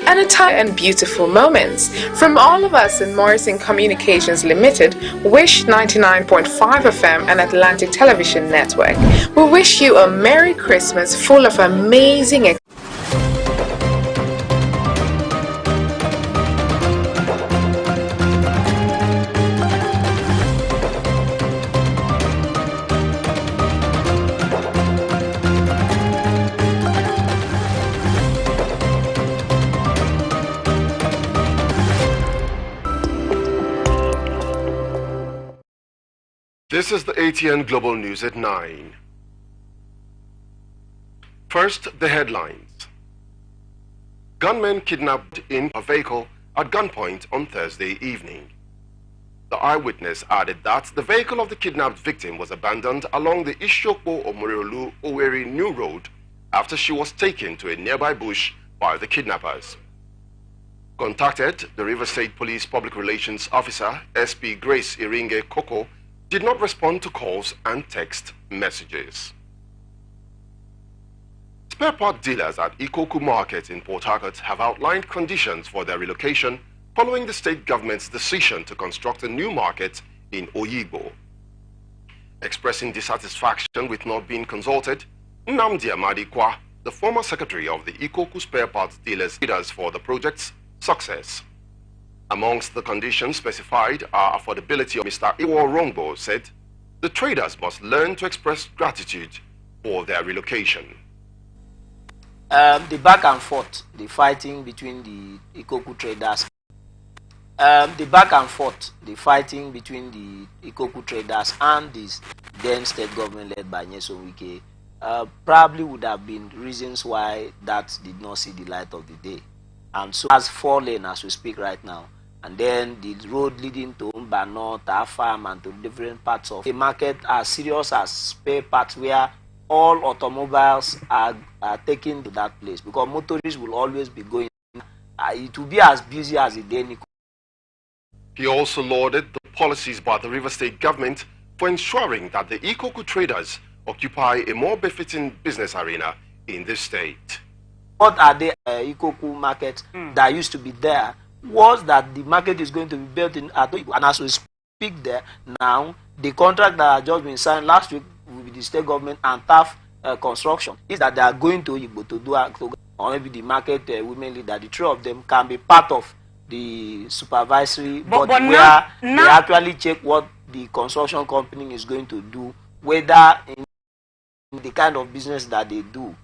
and a time and beautiful moments. From all of us in Morrison Communications Limited, Wish 99.5 FM and Atlantic Television Network, we wish you a Merry Christmas full of amazing This is the ATN Global News at 9. First, the headlines. Gunmen kidnapped in a vehicle at gunpoint on Thursday evening. The eyewitness added that the vehicle of the kidnapped victim was abandoned along the Ishokpo-Omoriolu-Owerri New Road after she was taken to a nearby bush by the kidnappers. Contacted, the River State Police Public Relations Officer, SP Grace Iringe Koko, did not respond to calls and text messages. Spare part dealers at Ikoku Market in Port Harcourt have outlined conditions for their relocation following the state government's decision to construct a new market in Oyigbo. Expressing dissatisfaction with not being consulted, Nnamdi Amadikwa, the former secretary of the Ikoku Spare Parts Dealers, leaders for the project's success. Amongst the conditions specified are affordability. Mr. Iwo Rongbo said the traders must learn to express gratitude for their relocation. The back and forth, the fighting between the Ikoku traders. The back and forth, the fighting between the Ikoku traders and the then state government led by Nyesom Wike probably would have been reasons why that did not see the light of the day. And so as 4 lane as we speak right now. And then the road leading to Mbano, Farm, and to different parts of the market are serious as spare parts where all automobiles are taken to that place because motorists will always be going. It will be as busy as a day. He also lauded the policies by the River State government for ensuring that the Ikoku traders occupy a more befitting business arena in the state. What are the Ikoku markets that used to be there? Was that the market is going to be built in Atoibo, and as we speak there now, the contract that has just been signed last week with the state government and TAF construction is that they are going to Igbo to do or maybe the market women leader. The three of them can be part of the supervisory body where they actually check what the construction company is going to do, whether in the kind of business that they do.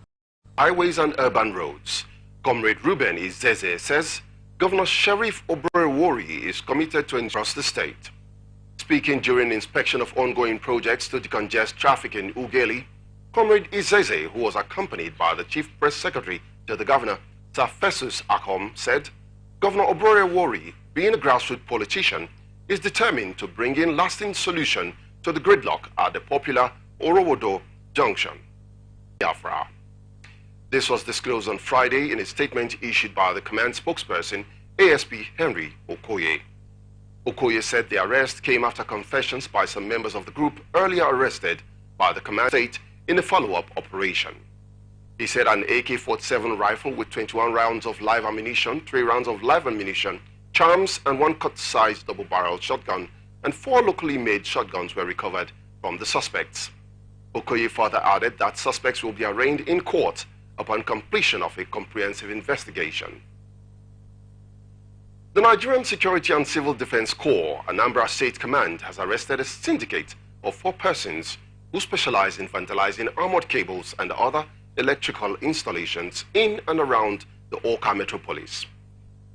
Highways and urban roads. Comrade Ruben Izeze says Governor Sheriff Oborewori is committed to entrust the state. Speaking during inspection of ongoing projects to decongest traffic in Ugeli, Comrade Izeze, who was accompanied by the Chief Press Secretary to the Governor, Sir Festus Akom, said Governor Oborewori, being a grassroots politician, is determined to bring in lasting solution to the gridlock at the popular Orowodo Junction, Biafra. This was disclosed on Friday in a statement issued by the command spokesperson, ASP Henry Okoye. Okoye said the arrest came after confessions by some members of the group earlier arrested by the command state in a follow-up operation. He said an AK-47 rifle with 21 rounds of live ammunition, 3 rounds of live ammunition, charms, and 1 cut-sized double-barrel shotgun, and 4 locally made shotguns were recovered from the suspects. Okoye further added that suspects will be arraigned in court upon completion of a comprehensive investigation. The Nigerian Security and Civil Defense Corps, Anambra State Command, has arrested a syndicate of 4 persons who specialize in vandalizing armored cables and other electrical installations in and around the Awka metropolis.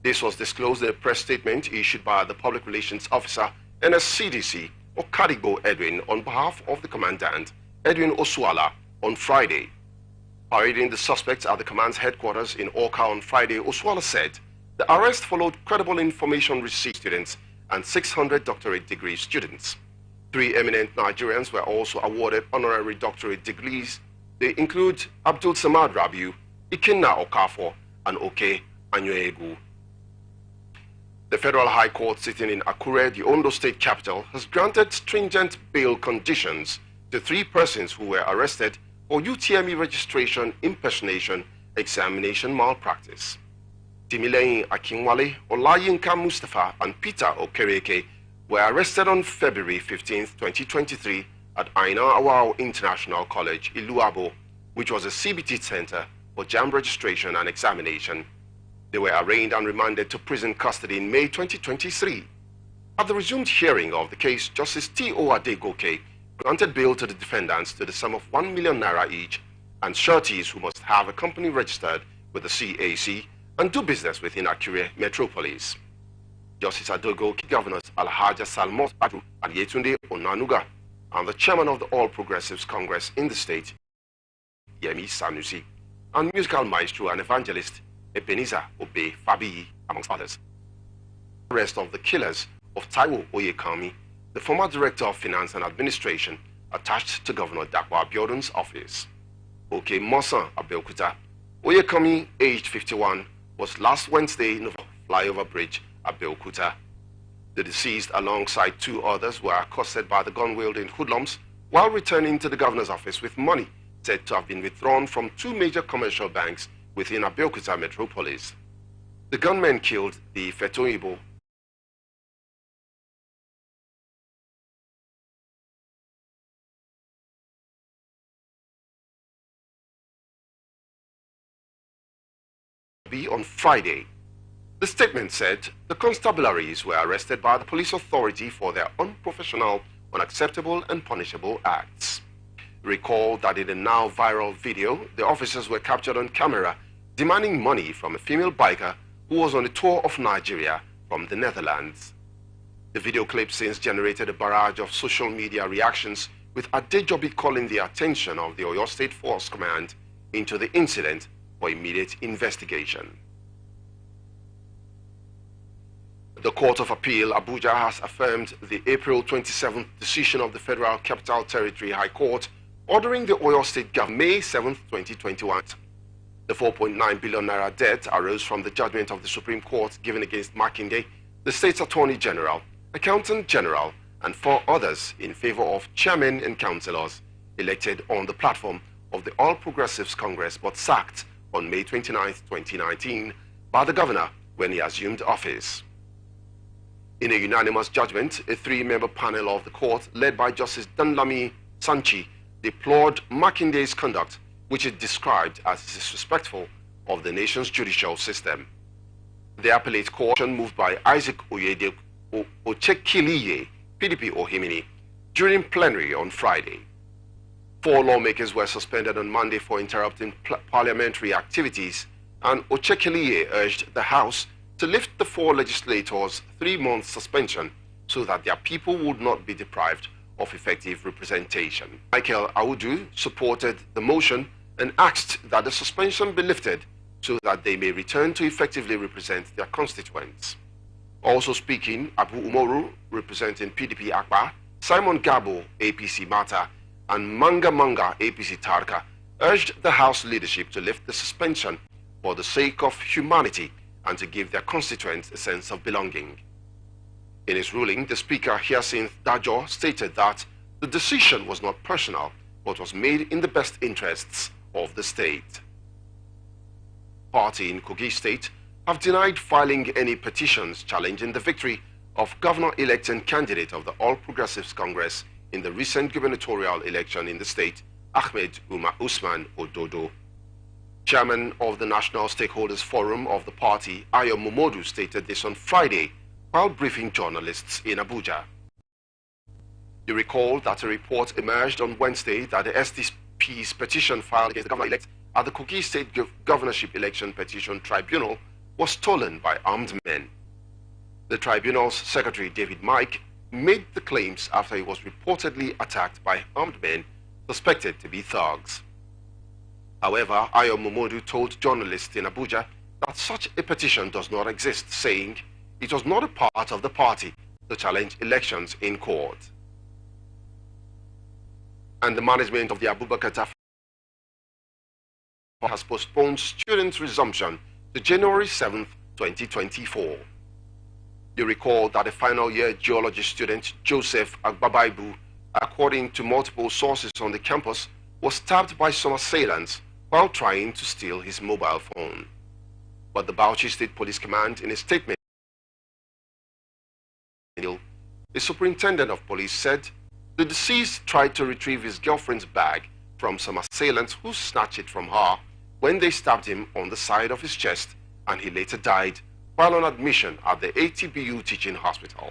This was disclosed in a press statement issued by the Public Relations Officer, NSCDC, Okadigo Edwin, on behalf of the Commandant, Edwin Osuala, on Friday. Parading the suspects at the command's headquarters in Awka on Friday, Osuala said the arrest followed credible information received students and 600 doctorate degree students. 3 eminent Nigerians were also awarded honorary doctorate degrees. They include Abdul Samad Rabiu, Ikenna Okafo, and Oke Anyoegu. The Federal High Court sitting in Akure, the Ondo State capital, has granted stringent bail conditions to 3 persons who were arrested for UTME registration impersonation examination malpractice. Timileyin Akinwale, Olayinka Mustafa, and Peter Okereke were arrested on February 15, 2023 at Aina Awao International College, Iluabo, which was a CBT center for JAMB registration and examination. They were arraigned and remanded to prison custody in May 2023. At the resumed hearing of the case, Justice T.O. Adegoke granted bail to the defendants to the sum of 1 million naira each and sureties who must have a company registered with the CAC and do business within Akure metropolis. Justice Adegoke, Governors Alhaja Salmot Adu and Yetunde Onanuga, and the chairman of the All Progressives Congress in the state, Yemi Sanusi, and musical maestro and evangelist Ebenezer Obe Fabiyi, amongst others. The arrest of the killers of Taiwo Oyekami, the former Director of Finance and Administration, attached to Governor Dapo Abiodun's office. Oke Mosan Abeokuta, Oyekami, aged 51, was last Wednesday in the flyover bridge at Abeokuta. The deceased, alongside two others, were accosted by the gun-wielding hoodlums while returning to the governor's office with money said to have been withdrawn from two major commercial banks within Abeokuta metropolis. The gunmen killed the Fetoibo on Friday. The statement said the constabularies were arrested by the police authority for their unprofessional, unacceptable and punishable acts. Recall that in a now viral video, the officers were captured on camera demanding money from a female biker who was on a tour of Nigeria from the Netherlands. The video clip since generated a barrage of social media reactions, with Adejobi calling the attention of the Oyo State Force Command into the incident for immediate investigation. The Court of Appeal, Abuja, has affirmed the April 27th decision of the Federal Capital Territory High Court ordering the Oyo State Government May 7, 2021. The 4.9 billion naira debt arose from the judgment of the Supreme Court given against Makinde, the state's Attorney General, Accountant General, and 4 others in favor of chairmen and councillors elected on the platform of the All Progressives Congress but sacked on May 29, 2019 by the governor when he assumed office. In a unanimous judgment, a 3-member panel of the court, led by Justice Danlami Sanchi, deplored Makinde's conduct, which it described as disrespectful of the nation's judicial system. The appellate court, moved by Isaac Oyede Ochekiliye, PDP Ohimini, during plenary on Friday. 4 lawmakers were suspended on Monday for interrupting parliamentary activities, and Ochekiliye urged the House to lift the 4 legislators' 3-month suspension so that their people would not be deprived of effective representation. Michael Audu supported the motion and asked that the suspension be lifted so that they may return to effectively represent their constituents. Also speaking, Abu Umoru, representing PDP Akbar, Simon Gabo, APC Mata, and Manga Manga, APC Tarka, urged the House leadership to lift the suspension for the sake of humanity and to give their constituents a sense of belonging. In his ruling, the Speaker, Hyacinth Dajo, stated that the decision was not personal, but was made in the best interests of the state. Party in Kogi State have denied filing any petitions challenging the victory of governor-elect and candidate of the All Progressives Congress in the recent gubernatorial election in the state, Ahmed Umar Usman Ododo. Chairman of the National Stakeholders Forum of the party, Ayo Momodu, stated this on Friday while briefing journalists in Abuja. You recall that a report emerged on Wednesday that the SDP's petition filed against the governor-elect at the Kogi State Governorship Election Petition Tribunal was stolen by armed men. The tribunal's secretary, David Mike, made the claims after he was reportedly attacked by armed men suspected to be thugs. However, Ayo Momodu told journalists in Abuja that such a petition does not exist, saying it was not a part of the party to challenge elections in court. And the management of the Abubakar Tafawa has postponed student resumption to January 7, 2024. You recall that a final year geology student, Joseph Agbabaibu, according to multiple sources on the campus, was stabbed by some assailants while trying to steal his mobile phone. But the Bauchi State Police Command, in a statement, the superintendent of police said the deceased tried to retrieve his girlfriend's bag from some assailants who snatched it from her when they stabbed him on the side of his chest, and he later died while on admission at the ATBU teaching hospital.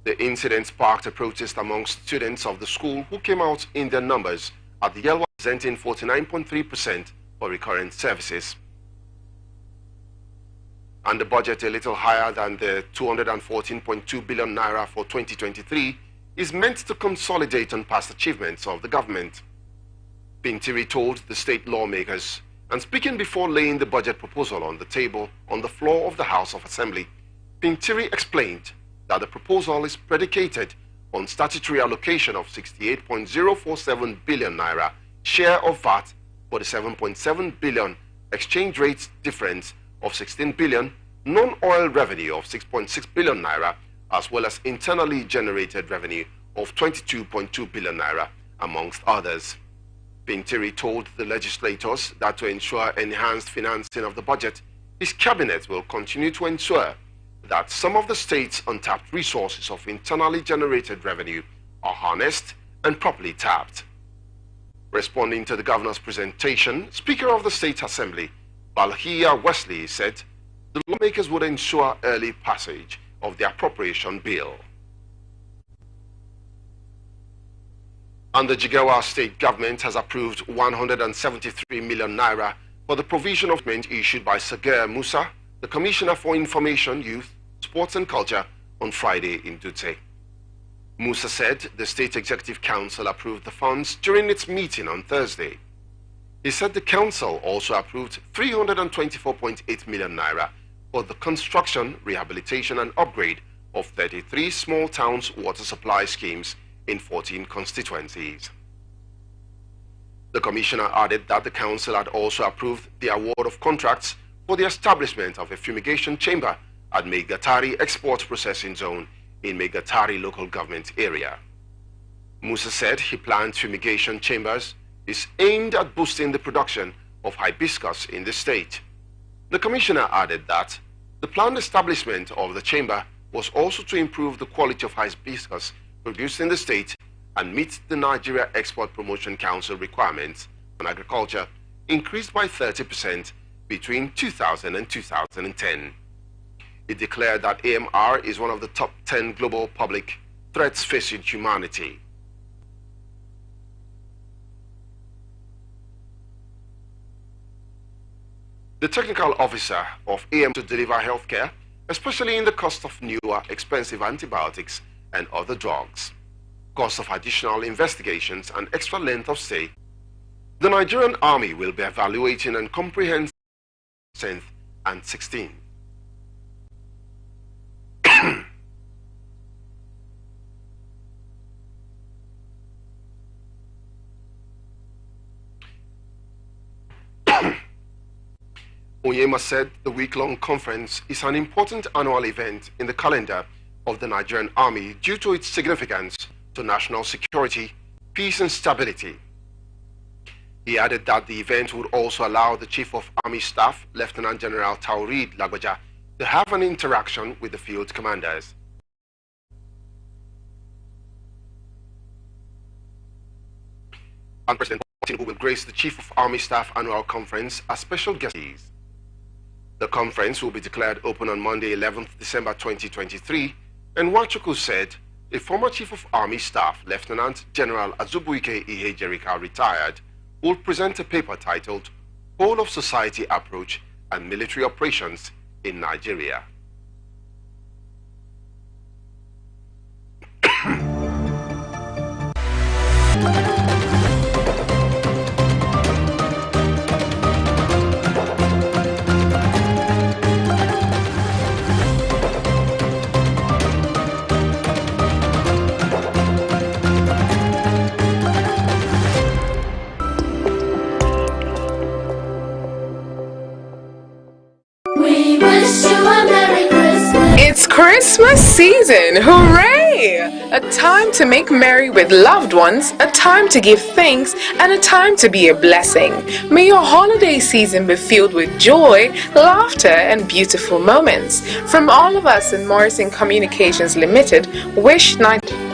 The incident sparked a protest amongst students of the school who came out in their numbers at the Yelwa, presenting 49.3% for recurrent services. And the budget, a little higher than the 214.2 billion naira for 2023, is meant to consolidate on past achievements of the government. Pintiri told the state lawmakers, and speaking before laying the budget proposal on the table on the floor of the House of Assembly, Pintiri explained that the proposal is predicated on statutory allocation of 68.047 billion naira share of VAT for the 7.7 billion exchange rate difference of 16 billion, non-oil revenue of 6.6 billion naira, as well as internally generated revenue of 22.2 billion naira, amongst others. Pintiri told the legislators that to ensure enhanced financing of the budget, his cabinet will continue to ensure that some of the state's untapped resources of internally generated revenue are harnessed and properly tapped. Responding to the governor's presentation, Speaker of the State Assembly, Balhia Wesley, said the lawmakers would ensure early passage of the appropriation bill. And the Jigawa state government has approved 173 million naira for the provision of payment issued by Sagir Musa, the Commissioner for Information, Youth, Sports and Culture, on Friday in Dutse. Musa said the State Executive Council approved the funds during its meeting on Thursday. He said the council also approved 324.8 million naira for the construction, rehabilitation and upgrade of 33 small towns water supply schemes in 14 constituencies. The commissioner added that the council had also approved the award of contracts for the establishment of a fumigation chamber at Megatari Export Processing Zone in Megatari local government area. Musa said he planned fumigation chambers is aimed at boosting the production of hibiscus in the state. The commissioner added that the planned establishment of the chamber was also to improve the quality of hibiscus produced in the state and meet the Nigeria Export Promotion Council requirements on agriculture, increased by 30% between 2000 and 2010. It declared that AMR is one of the top 10 global public threats facing humanity. The technical officer of AM to deliver healthcare, especially in the cost of newer, expensive antibiotics and other drugs, cost of additional investigations and extra length of stay. The Nigerian Army will be evaluating and comprehensive 10th and 16th. Onyema said the week-long conference is an important annual event in the calendar of the Nigerian Army due to its significance to national security, peace and stability. He added that the event would also allow the Chief of Army Staff, Lieutenant General Taurid Lagbaja, to have an interaction with the field commanders. And President Tinubu will grace the Chief of Army Staff Annual Conference as special guests. The conference will be declared open on Monday, 11th December 2023, and Nwachukwu said a former Chief of Army Staff, Lieutenant General Azubuike Ihe Jerika, retired, will present a paper titled Whole of Society Approach and Military Operations in Nigeria. It's Christmas season! Hooray! Hey, a time to make merry with loved ones, a time to give thanks, and a time to be a blessing. May your holiday season be filled with joy, laughter, and beautiful moments. From all of us in Morrison Communications Limited, wish 90